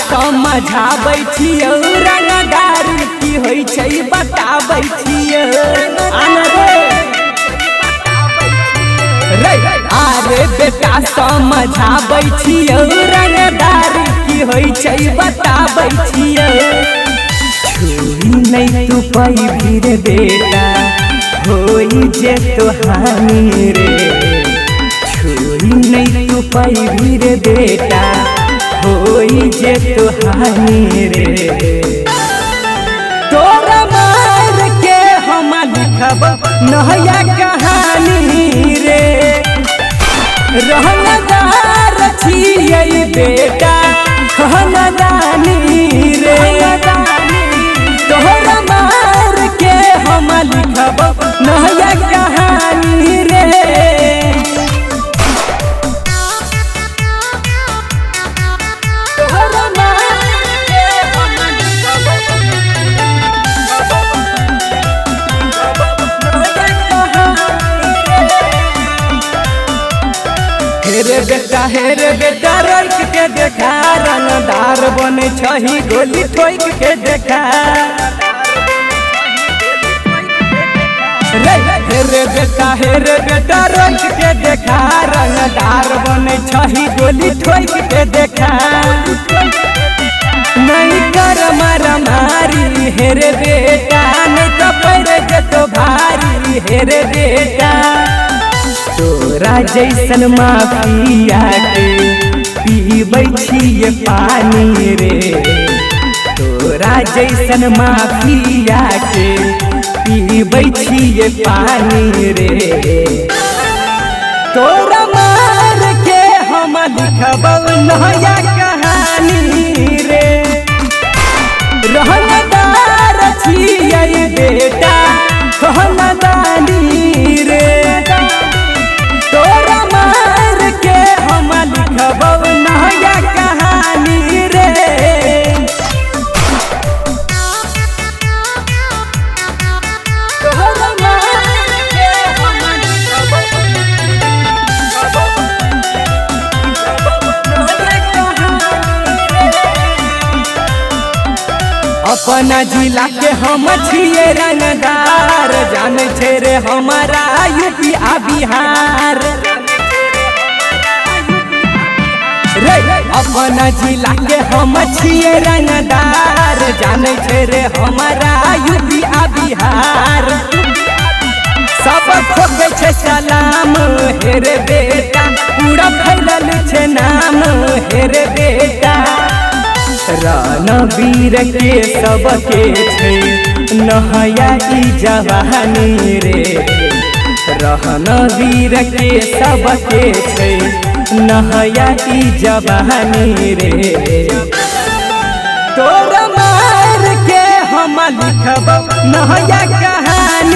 समझाबै छियौ रंगदार की होइ छै बताबै छियौ अरे बेटा समझाबै छियौ रंगदार की होइ छै बताबै छियौ छुई नहीं तू पैभी रे बेटा होई जे तो हानि रे छुई नहीं तू पैभी रे बेटा होई जे तो हानि रे तोरा मार के हम लिखब नया कहानी रे रहनदार छियै बेटा खानदानी रे तोरा मार के हम लिखब नया कहानी रे हेरे बेटा रोक के देखा रंगदार बने छही गोली ठोक के देखा हेरे बेटा रोक के देखा रंगदार बने छही गोली ठोक के देखा नहीं कर मारा मारी हेरे बेटा नहीं तो पड़ जतो भारी हेरे बेटा तोरा जैसन माफिया के पीबै छियै पानी रे तोरा जैसन माफिया के पीबै छियै पानी रे तोरा मार के हम लिखब नया कहानी रे रहनदार छियै बेटा खानदानी रे तोरा मार के हम लिखब नया कहानी रे तोरा मार के हम लिखब नया कहानी रे अपना जिला के हम छियै रंगदार जाने छे रे हमारा यूपी आ बिहार अपना जिला के हम छियै रंगदार जाने छे रे हमारा यूपी आ बिहार सब खोके छे सलाम हेरे बेटा पूरा फैलल छे नाम हेरे बेटा रणवीर के सबके छे नया ई जवानी रे रणवीर के सबके छे नया ई जवानी रे तोरा मार के हम लिखब नया कहानी